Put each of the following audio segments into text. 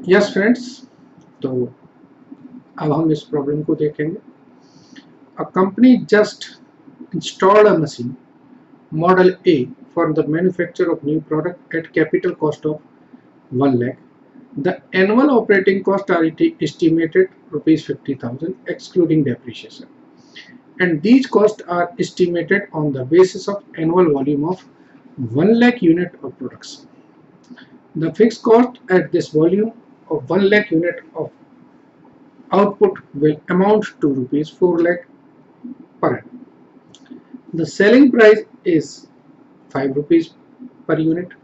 Yes friends, तो अब हम इस प्रॉब्लम को देखेंगे। A company just installed a machine model A for the manufacture of new product at capital cost of 1 lakh. The annual operating costs are estimated rupees 50,000 excluding depreciation, and these costs are estimated on the basis of annual volume of 1 lakh unit of production. The fixed cost at this volume of 1 lakh unit of output will amount to rupees 4 lakh per annum. The selling price is 5 rupees per unit.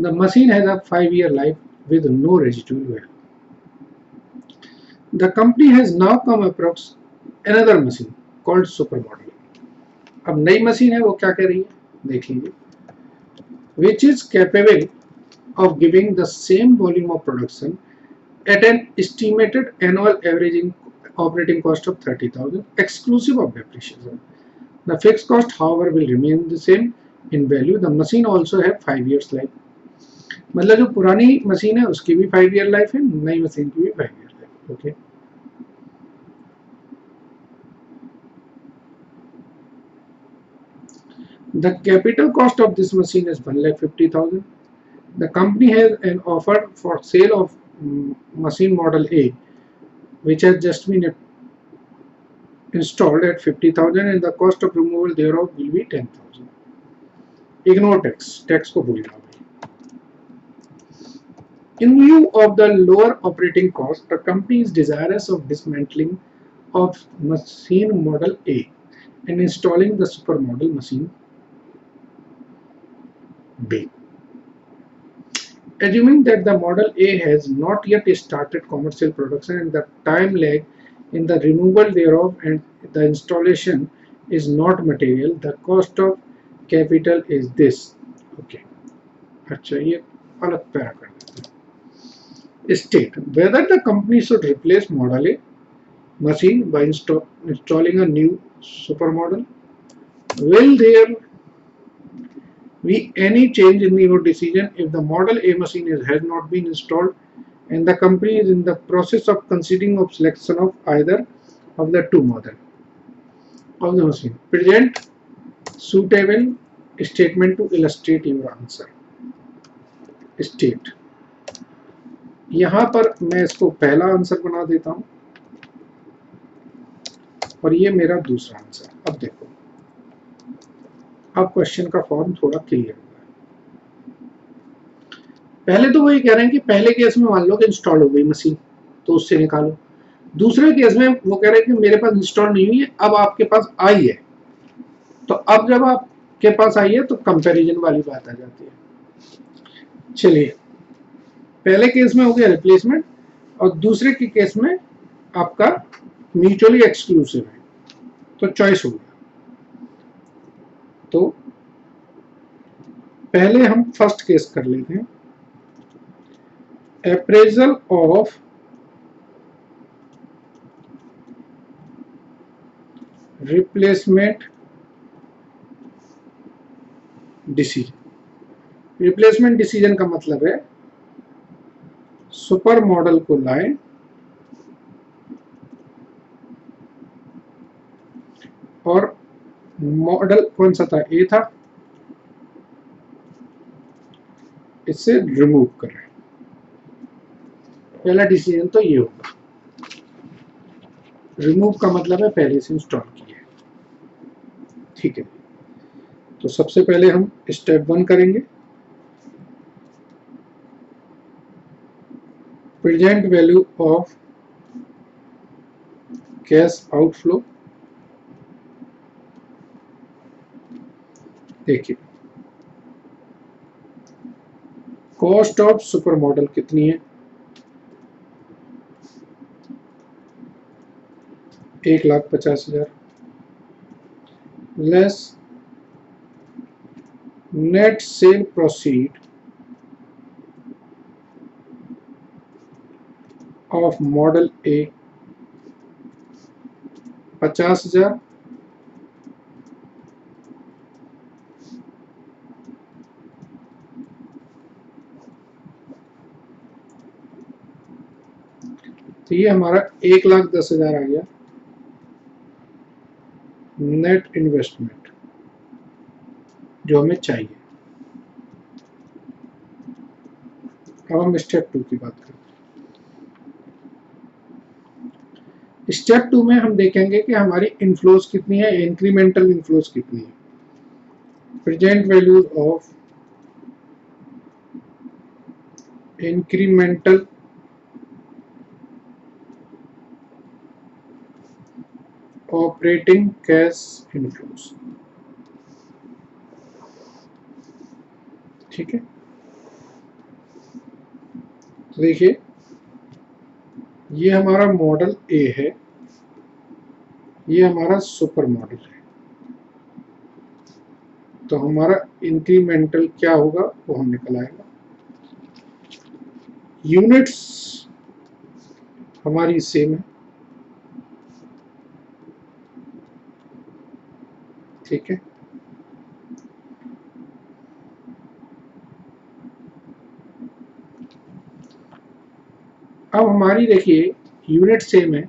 The machine has a 5-year life with no residual value. The company has now come across another machine called supermodel. अब नई machine है वो क्या कर रही है देख लीजिए, which is capable of giving the same volume of production at an estimated annual averaging operating cost of 30,000 exclusive of depreciation. The fixed cost, however, will remain the same in value. The machine also have 5 years life. मतलब जो पुरानी machine है उसकी भी 5 year life है, नई machine की भी 5 year life. Okay, the capital cost of this machine is 1,50,000. The company has an offer for sale of machine model A, which has just been installed at 50,000 and the cost of removal thereof will be 10,000. Ignore tax को भूल जाओ। In view of the lower operating cost, the company is desirous of dismantling of machine model A and installing the supermodel machine B. Assuming that the model A has not yet started commercial production and the time lag in the removal thereof and the installation is not material, the cost of capital is this. Okay, अच्छा ये अलग para कर देते हैं। State whether the company should replace model A machine by installing a new supermodel. Will there be any change in your decision if the model A machine has not been installed and the company is in the process of considering of selection of either of the two model of the machine? Present suitable statement to illustrate your answer. State, यहाँ पर मैं इसको पहला answer बना देता हूँ और ये मेरा दूसरा आंसर। अब देखो, अब क्वेश्चन का फॉर्म थोड़ा क्लियर हुआ है। पहले तो वो ये कह रहे हैं कि पहले केस में मान लो कि इंस्टॉल हो गई मशीन तो उससे निकालो। दूसरे केस में वो कह रहे हैं कि मेरे पास इंस्टॉल नहीं हुई है, अब आपके पास आई है, तो अब जब आपके पास आई है तो कंपैरिजन वाली बात आ जाती है। चलिए, पहले केस में हो गया रिप्लेसमेंट और दूसरे के केस में आपका म्यूचुअली एक्सक्लूसिव है, तो चॉइस हो गया। तो पहले हम फर्स्ट केस कर लेते हैं। Appraisal of replacement decision. Replacement decision का मतलब है सुपर मॉडल को लाएं और मॉडल कौन सा था, ए था, इससे रिमूव करें। पहला डिसीजन तो ये होगा। रिमूव का मतलब है पहले से इंस्टॉल किया है, ठीक है। तो सबसे पहले हम स्टेप 1 करेंगे। Present value of cash outflow. देखिए, कॉस्ट ऑफ सुपर मॉडल कितनी है, 1,50,000 less net sale proceed of model A 50,000 तो ये हमारा 1,10,000 आ गया नेट इन्वेस्टमेंट जो हमें चाहिए। अब हम स्टेप 2 की बात करते हैं। स्टेप 2 में हम देखेंगे कि हमारी इनफ्लोज कितनी है, इंक्रीमेंटल इनफ्लोज कितनी है। Present values of incremental operating cash inflows. ठीक है, तो देखिए ये हमारा मॉडल ए है, ये हमारा सुपर मॉडल है। तो हमारा इंक्रीमेंटल क्या होगा वो हम निकल आएगा। यूनिट्स हमारी सेम है, ठीक है। अब हमारी देखिए यूनिट सेम है,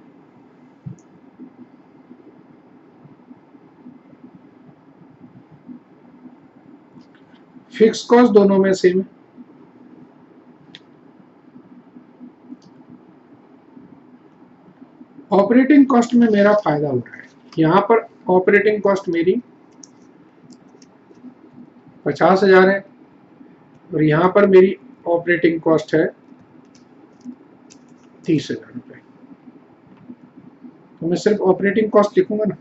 फिक्स कॉस्ट दोनों में सेम है। ऑपरेटिंग कॉस्ट में मेरा फायदा हो रहा है, यहाँ पर ऑपरेटिंग कॉस्ट मेरी 50,000 है और यहाँ पर मेरी ऑपरेटिंग कॉस्ट है 30,000 रुपये। तो मैं सिर्फ ऑपरेटिंग कॉस्ट लिखूंगा ना,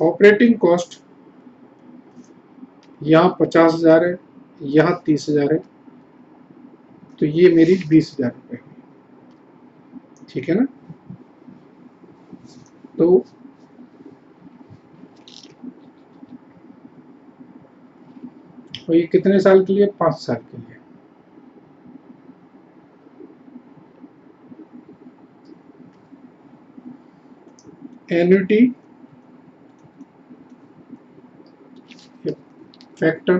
ऑपरेटिंग कॉस्ट यहाँ 50,000 है, यहाँ 30,000 है, तो ये मेरी 20,000 रुपये, ठीक है ना। तो ये कितने साल के लिए, 5 साल के लिए। Annuity factor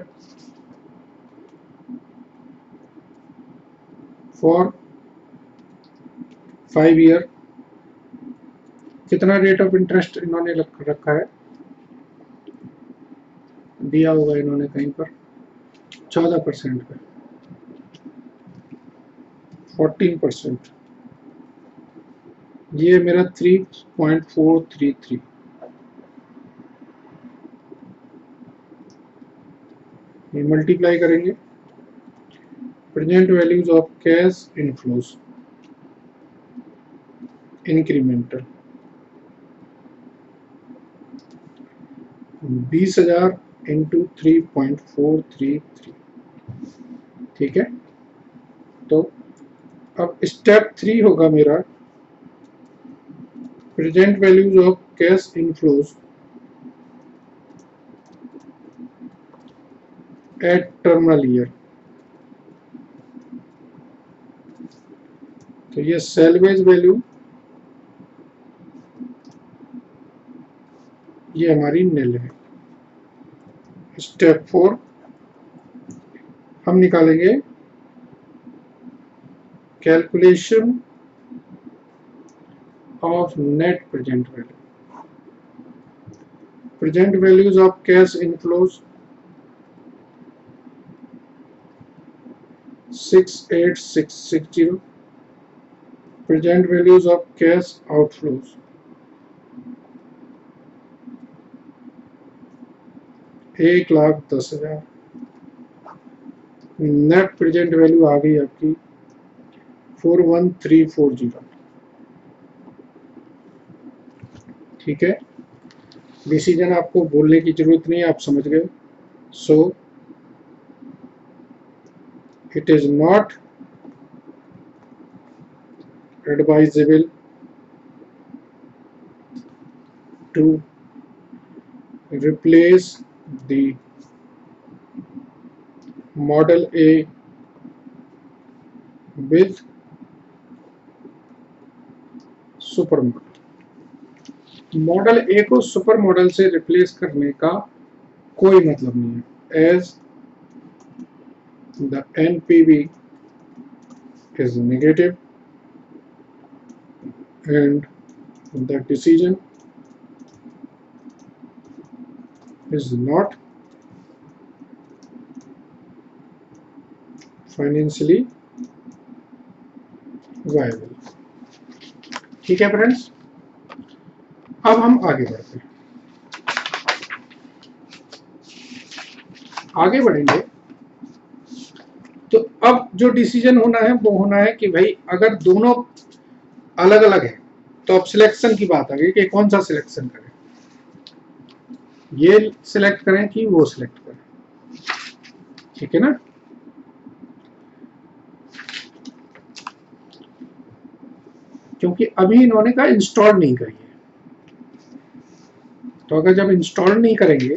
for 5 year. कितना रेट ऑफ इंटरेस्ट इन्होंने रखा है, दिया होगा इन्होंने कहीं पर 14% पे, 14%। ये मेरा 3.433। ये मल्टीप्लाई करेंगे present values of cash inflows incremental 20,000 into 3.433, ठीक है। तो अब स्टेप 3 होगा मेरा present values of cash inflows at terminal year. तो ये सेल्वेज वैल्यू ये हमारी निल है। स्टेप 4 हम निकालेंगे calculation of net present value. Present values of cash inflows 68660, present values of cash outflows 1,10,000। Net present value आ गई आपकी 41340, ठीक है। डिसीजन आपको बोलने की जरूरत नहीं है, आप समझ गए। So it is not advisable to replace the model A with super model. Model A को सुपर मॉडल से रिप्लेस करने का कोई मतलब नहीं है। As the NPV is negative and the decision is not financially viable। ठीक है फ्रेंड्स, अब हम आगे बढ़ते हैं। आगे बढ़ेंगे तो अब जो डिसीजन होना है वो होना है कि भाई अगर दोनों अलग अलग है तो अब सिलेक्शन की बात आ गई कि कौन सा सिलेक्शन करें, ये सिलेक्ट करें कि वो सिलेक्ट करें। ठीक है ना, क्योंकि अभी इन्होंने कहा इंस्टॉल नहीं करी है, तो अगर जब इंस्टॉल नहीं करेंगे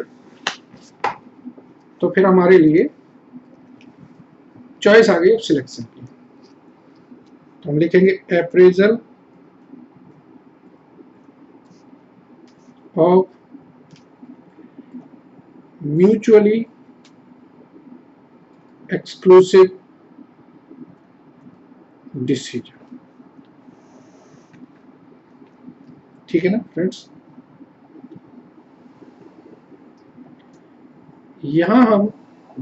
तो फिर हमारे लिए चॉइस आ गई अब सिलेक्शन की। तो हम लिखेंगे appraisal of mutually exclusive decision. ठीक है ना फ्रेंड्स, यहां हम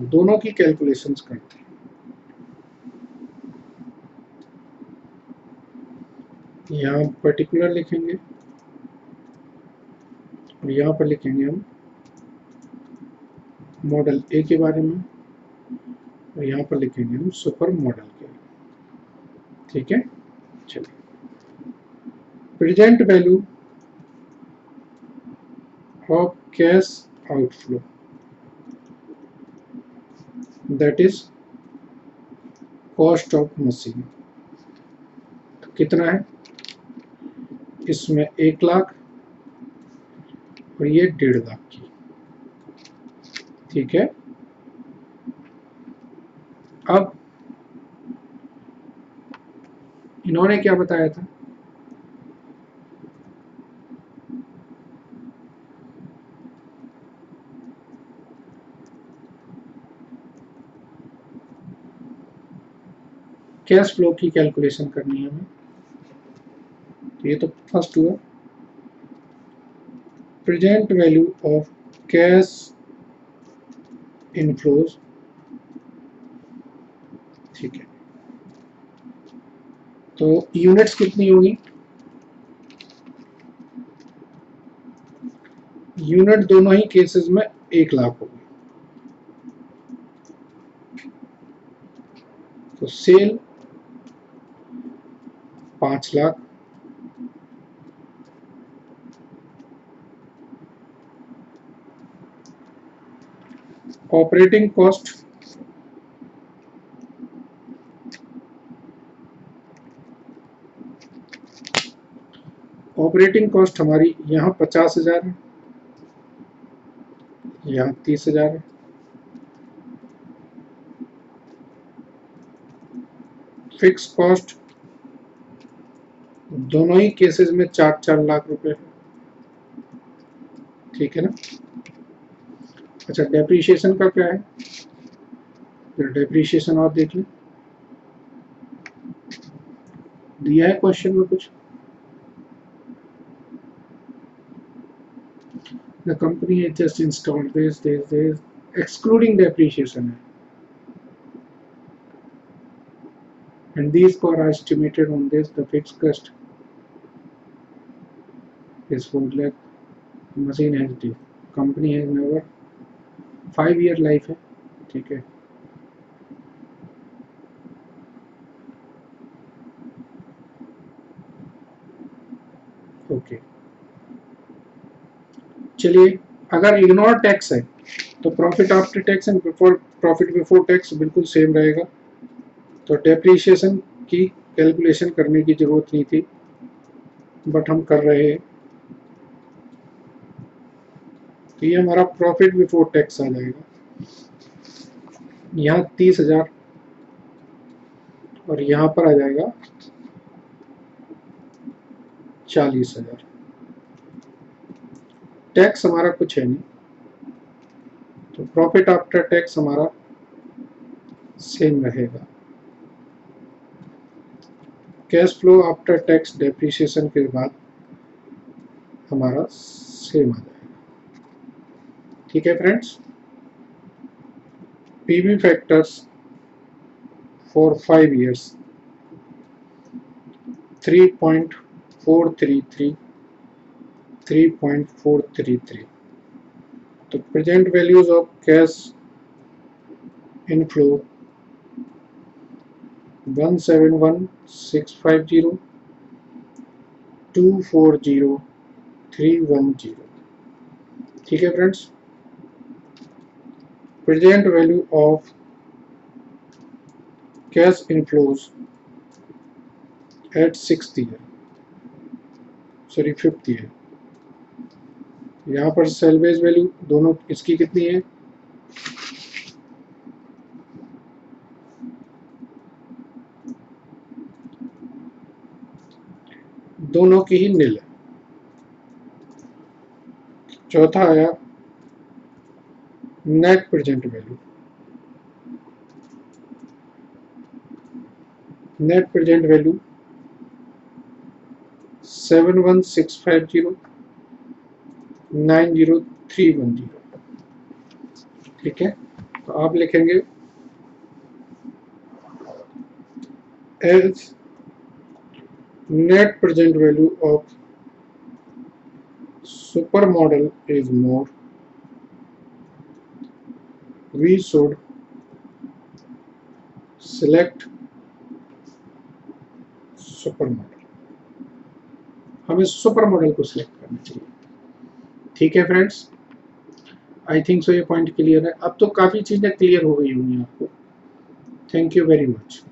दोनों की कैलकुलेशंस करते हैं। यहाँ पर्टिकुलर लिखेंगे और यहाँ पर लिखेंगे हम मॉडल ए के बारे में और यहाँ पर लिखेंगे हम सुपर मॉडल के। ठीक है, चलिए present value of cash outflow that is cost of machine, तो कितना है इसमें 1 लाख और ये 1.5 लाख की। ठीक है, अब इन्होंने क्या बताया था, कैश फ्लो की कैलकुलेशन करनी है हमें। तो ये तो फर्स्ट हुआ, present value of cash inflows. ठीक है, तो यूनिट्स कितनी होगी, यूनिट दोनों ही केसेस में 1 लाख होगी। तो सेल 5 लाख, ऑपरेटिंग कॉस्ट हमारी यहाँ 50,000 है, यहाँ 30,000 है। फिक्स कॉस्ट दोनों ही केसेस में 4-4 लाख रुपए है। ठीक है ना, अच्छा डेप्रीशिएशन का क्या है, फिर डेप्रीशिएशन और देख लें, दिया है क्वेश्चन में कुछ। The company has just installed this excluding depreciation है, and these costs are estimated on this. The fixed cost is 4 lakh. Machine has the company has never 5-year life है। ठीक है, ओके चलिए, अगर इग्नोर टैक्स है तो profit after tax and profit before tax बिल्कुल same रहेगा। तो डेप्रीशिएशन की कैलकुलेशन करने की जरूरत नहीं थी, बट हम कर रहे हैं। तो ये हमारा प्रॉफिट बिफोर टैक्स आ जाएगा, यहाँ 30,000 और यहाँ पर आ जाएगा 40,000। टैक्स हमारा कुछ है नहीं, तो प्रॉफिट आफ्टर टैक्स हमारा सेम रहेगा। Cash flow after tax depreciation के बाद हमारा सेम आ जाएगा। ठीक है friends, PV factors for 5 years 3.433 3.433। तो present values of cash inflow 171,650 240 310। ठीक है friends, present value of cash inflows at 6th year, sorry 5th year. यहाँ पर सेल्वेज वैल्यू दोनों इसकी कितनी है, दोनों की ही नील है। चौथा आया net present value. Net present value 71650 90310। ठीक है, तो आप लिखेंगे as net present value of supermodel is more, we should select supermodel। हमें सुपर मॉडल को सिलेक्ट करना चाहिए। ठीक है फ्रेंड्स, आई थिंक सो ये पॉइंट क्लियर है। अब तो काफ़ी चीज़ें क्लियर हो गई होंगी आपको। Thank you very much.